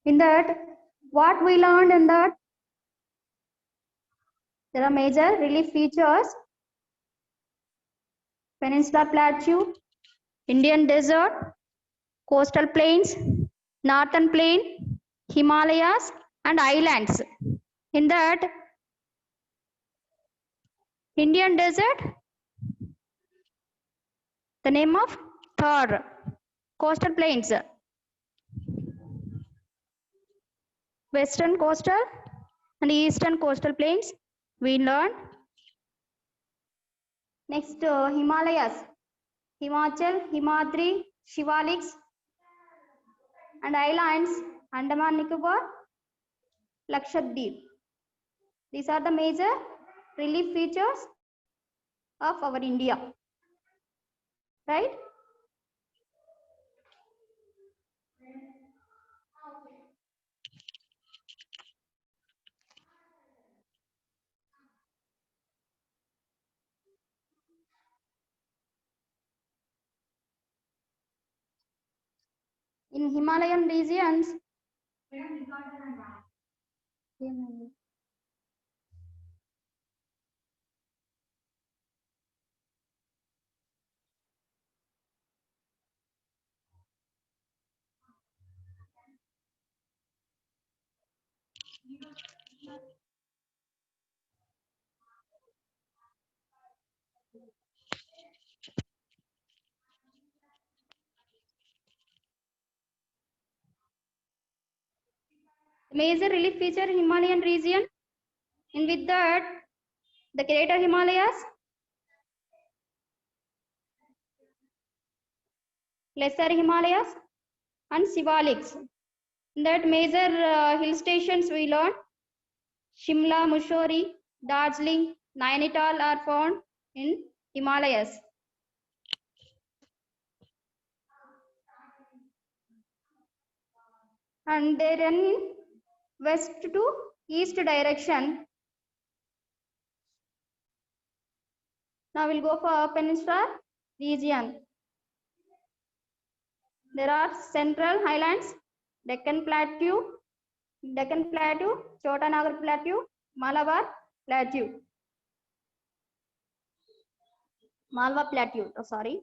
In that, what we learned in that, there are major relief features: Peninsula Plateau, Indian Desert, coastal plains, northern plain, Himalayas, and islands. In that, Indian Desert, the name of Thar. Coastal plains, western coastal and eastern coastal plains we learn. Next, Himalayas, Himachal, Himadri, Shivaliks, and islands, Andaman Nicobar, Lakshadweep. These are the major relief features of our India, right? In Himalayan regions, major relief feature Himalayan region, and with that, the Greater Himalayas, Lesser Himalayas, and Shivaliks. In that, major hill stations we learn: Shimla, Mussoorie, Darjeeling, Nainital are found in Himalayas. And they run in west to east direction. Now we'll go for Peninsula region. There are Central Highlands, Deccan Plateau, Chota Nagar Plateau, Malabar Plateau, Malwa Plateau. Oh, sorry.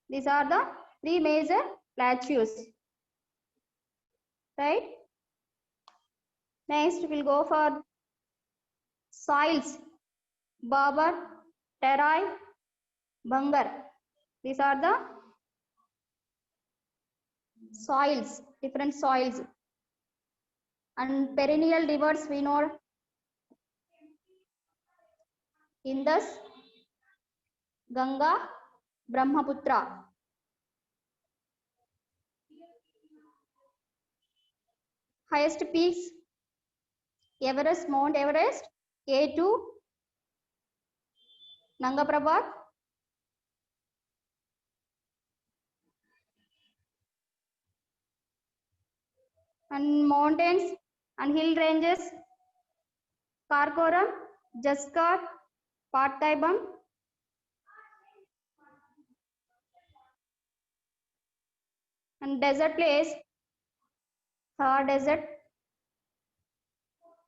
These are the three major plateaus, right? Next, we'll go for soils: Babar, Terai, Bangar. These are the soils, different soils. And perennial rivers we know: Indus, Ganga, Brahmaputra. Highest peaks: Everest, Mount Everest, K2, Nanga Parbat, and mountains and hill ranges: Karakoram, Jaskar, Pattaibam, and desert place, Thar Desert.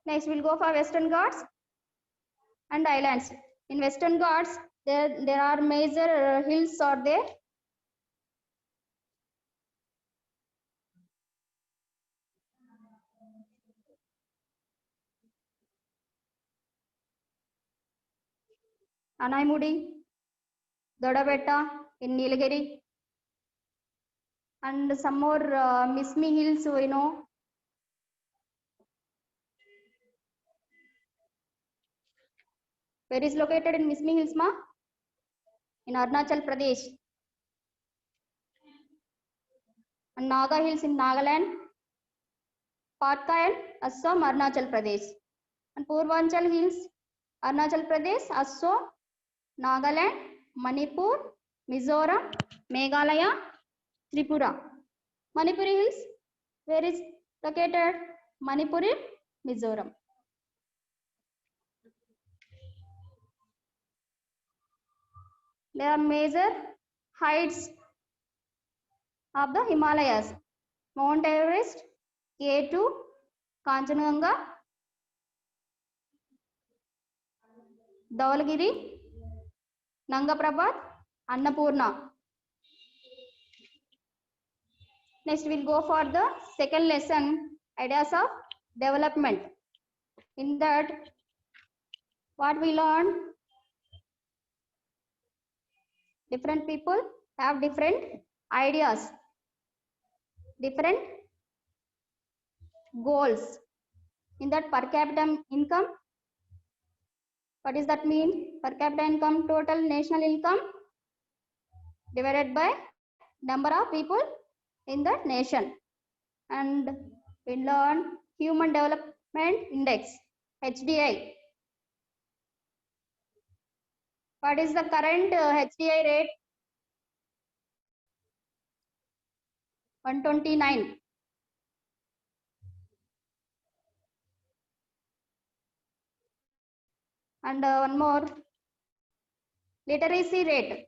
Next, we'll go for Western Ghats and islands. In Western Ghats, there are major hills are there. Anaimudi, Dodabetta in Nilgiri, and some more Mismi hills we know. Where is located in Mismi Hills, ma? In Arunachal Pradesh. And Naga Hills in Nagaland, Patkai and Assam, Arunachal Pradesh. And Purvanchal Hills, Arunachal Pradesh, Assam, Nagaland, Manipur, Mizoram, Meghalaya, Tripura. Manipuri Hills, where is located? Manipur in Mizoram. There are major heights of the Himalayas: Mount Everest, K2 Kanchenjunga, Dhaulagiri, Nanga Parbat, Annapurna. Next we'll go for the second lesson, ideas of development. In that, what we learned, different people have different ideas, different goals. In that, per capita income, what does that mean? Per capita income, total national income divided by number of people in the nation. And we learn Human Development Index, HDI. What is the current HDI rate? 129. And one more, literacy rate.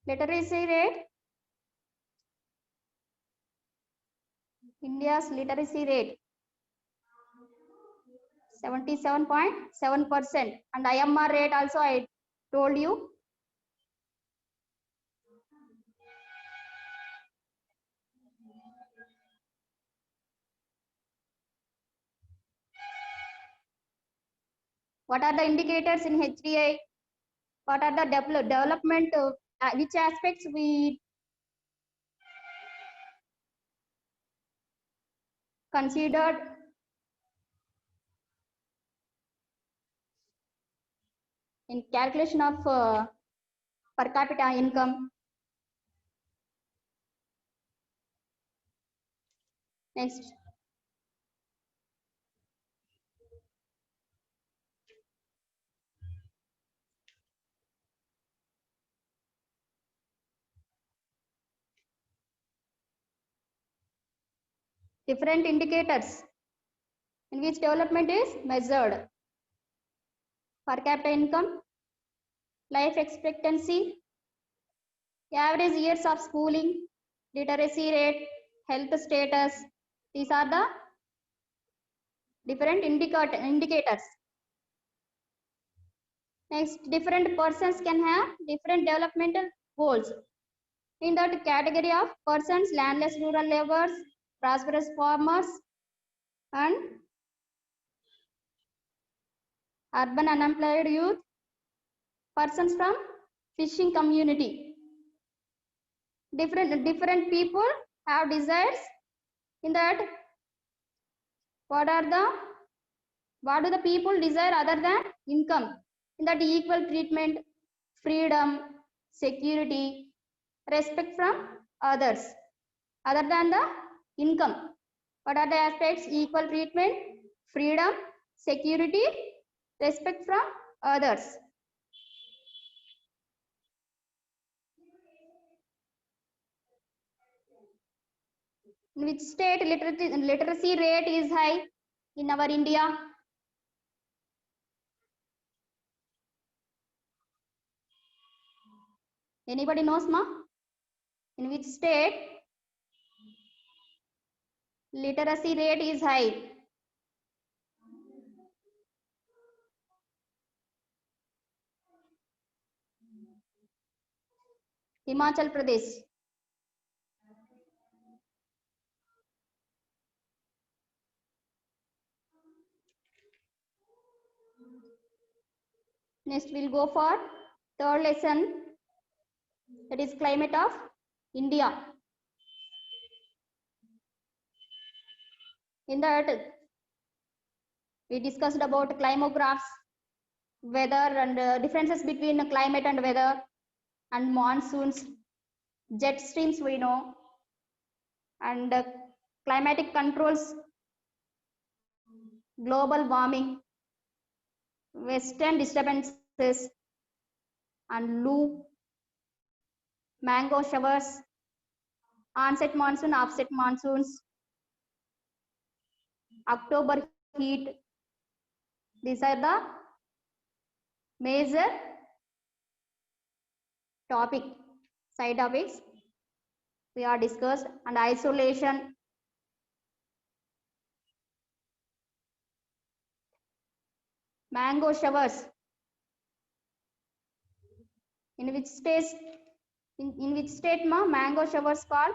Literacy rate, India's literacy rate, 77.7%. And IMR rate also I told you. What are the indicators in HDI? What are the development, which aspects we considered? In calculation of per capita income. Next. Different indicators in which development is measured. Per capita income, life expectancy, average years of schooling, literacy rate, health status. These are the different indicators. Next, different persons can have different developmental goals. In that category of persons, landless rural laborers, prosperous farmers, and urban unemployed youth, persons from fishing community. Different people have desires. In that, what do the people desire other than income? In that, equal treatment, freedom, security, respect from others, other than the income. What are the aspects? Equal treatment, freedom, security, respect from others. In which state literacy rate is high in our India? Anybody knows, ma? In which state literacy rate is high? Himachal Pradesh. Next we'll go for third lesson, that is climate of India. In that, we discussed about climographs, weather, and differences between climate and weather, and monsoons, jet streams we know, and climatic controls, global warming, western disturbances, and loop, mango showers, onset monsoon, offset monsoons, October heat. These are the major side topics. we are discussed, and isolation, mango showers. In which state? In which state ma mango showers called?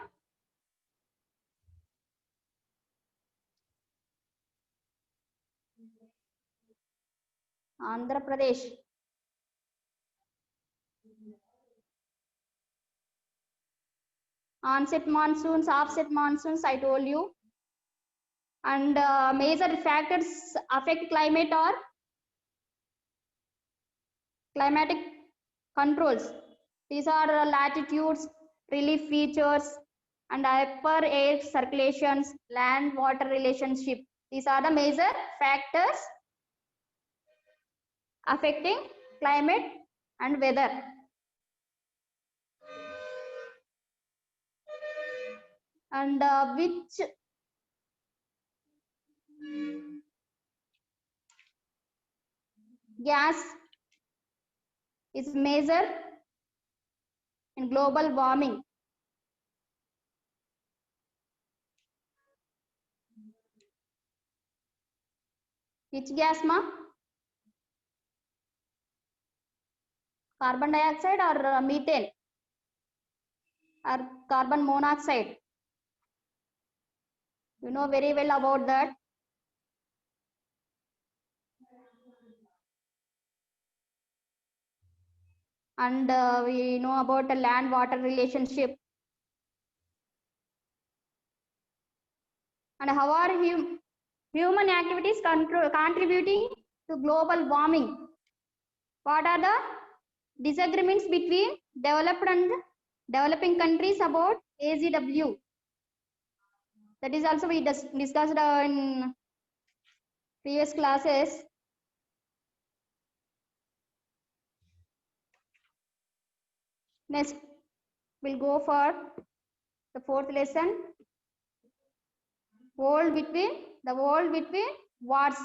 Andhra Pradesh. Onset monsoons, offset monsoons, I told you. And major factors affect climate or climatic controls. These are latitudes, relief features, and upper air circulations, land water relationship. These are the major factors affecting climate and weather. And which gas is major in global warming? Which gas ma? Carbon dioxide or methane or carbon monoxide? You know very well about that. And we know about the land water relationship. And how are human activities contributing to global warming? What are the disagreements between developed and developing countries about AGW? That is also we discussed in previous classes. Next, we'll go for the fourth lesson. The world between wars.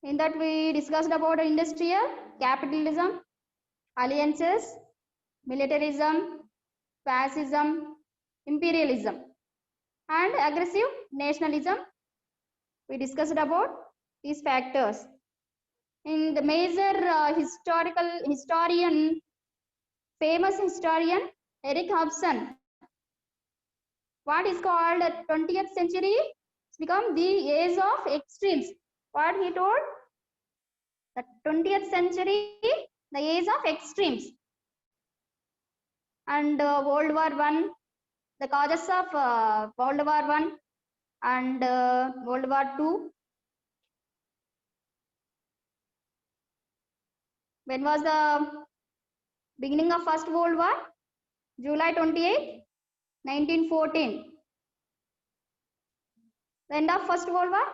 In that we discussed about industrial capitalism, alliances, militarism, fascism, imperialism, and aggressive nationalism. We discussed about these factors. In the major famous historian Eric Hobson, what is called 20th century become the age of extremes. What he told? The 20th century, the age of extremes. And World War I, the causes of World War I and World War II. When was the beginning of First World War? July 28, 1914. The end of First World War?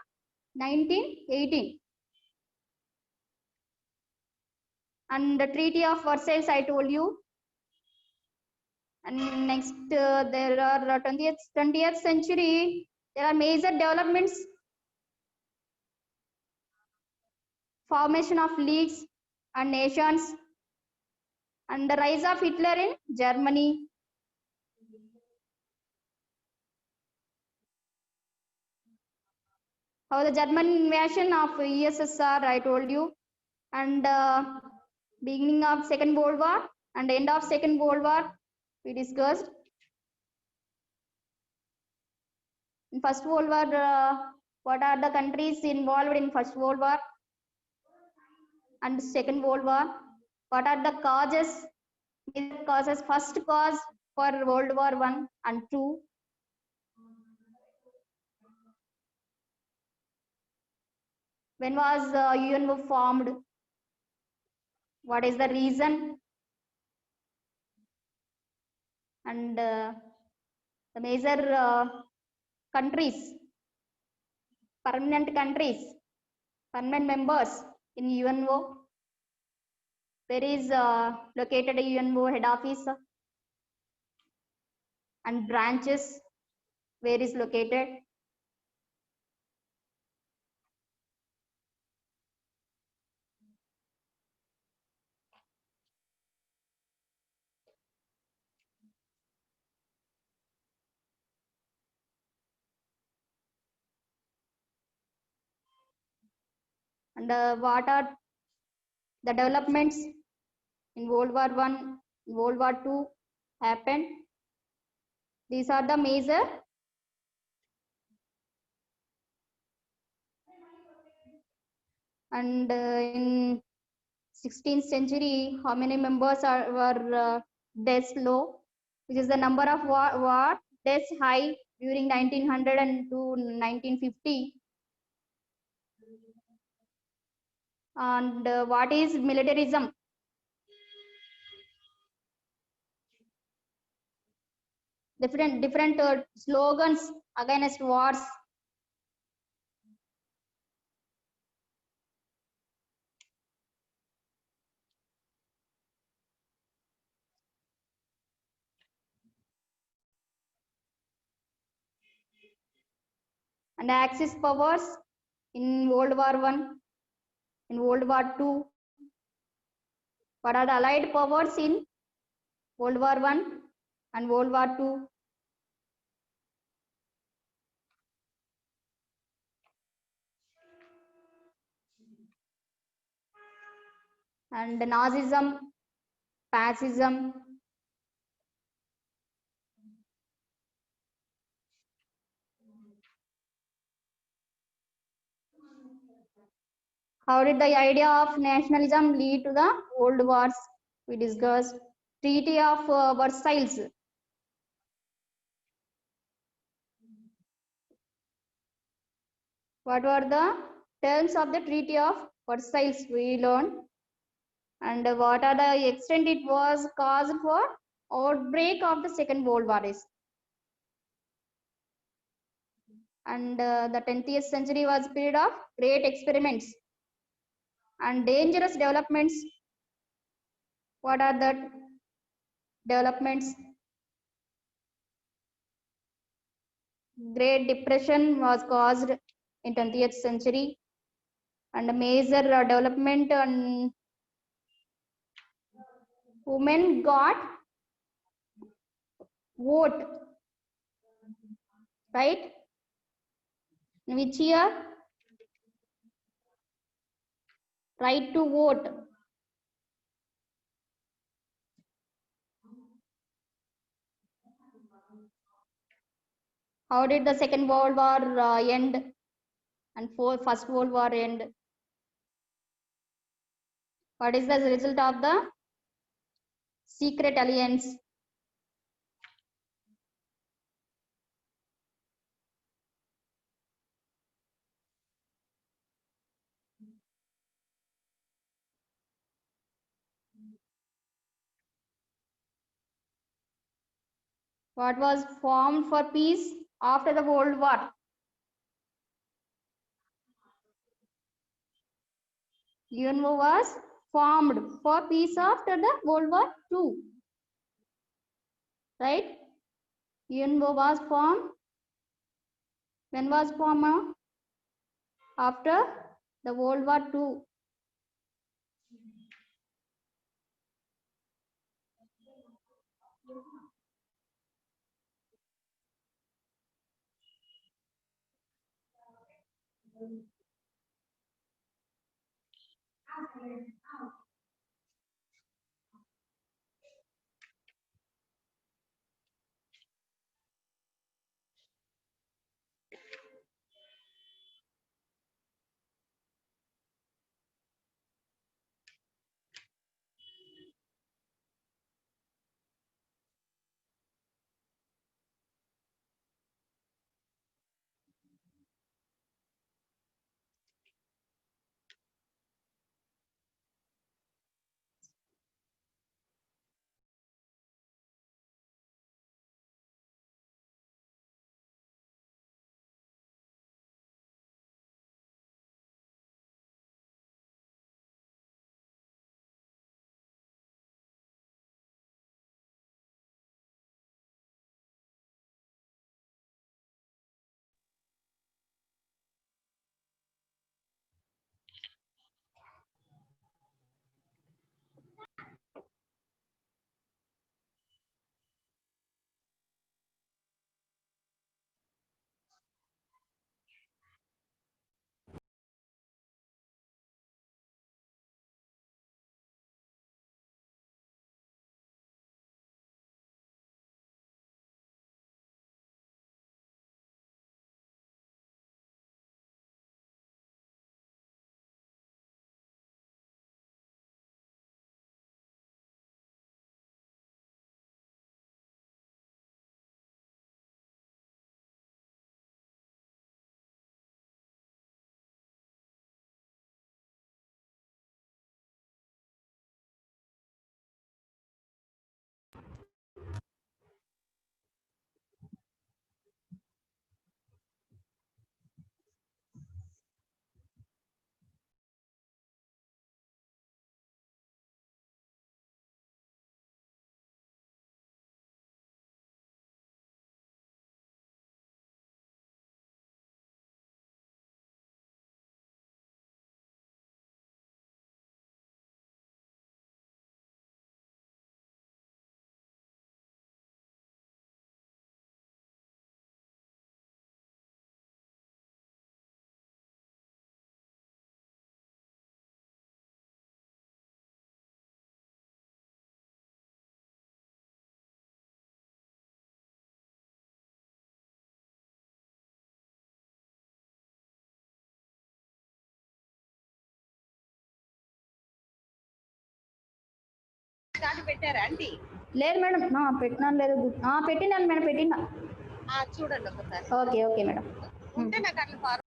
1918. And the Treaty of Versailles, I told you. And next, there are 20th century, there are major developments. Formation of leagues and nations, and the rise of Hitler in Germany. How the German invasion of USSR, I told you. And beginning of Second World War and end of Second World War, we discussed. In First World War, what are the countries involved in First World War and Second World War? What are the causes? First cause for World War I and II. When was UNO formed? What is the reason? And the major countries, permanent members in UNO. Where is located UNO head office and branches? Where is located? And what are the developments in World War One, World War Two happened? These are the major. And in 16th century, how many members were deaths low, which is the number of war deaths high during 1900 and to 1950. And what is militarism? Different slogans against wars. And Axis powers in World War One, in World War Two. What are the Allied powers in World War One and World War Two? And Nazism, fascism. How did the idea of nationalism lead to the world wars? We discussed. Treaty of Versailles. What were the terms of the Treaty of Versailles? We learned. And what are the extent it was caused for outbreak of the Second World War is. And the 20th century was a period of great experiments and dangerous developments. What are the developments? Great Depression was caused in 20th century, and a major development and women got vote, right? In which year? Right to vote. How did the Second World War end and First World War end? What is the result of the secret alliance? What was formed for peace after the World War? UNO was formed for peace after the World War II, right? UNO was formed. When was formed? After the World War II. పెట్టారా aunty? లేదు madam, పెట్టినాను లేదు, పెట్టినాను madam, పెట్టినా. చూడండి ఒకసారి. Okay okay madam. ఉంటే నాకు అట్లా ఫార్వర్డ్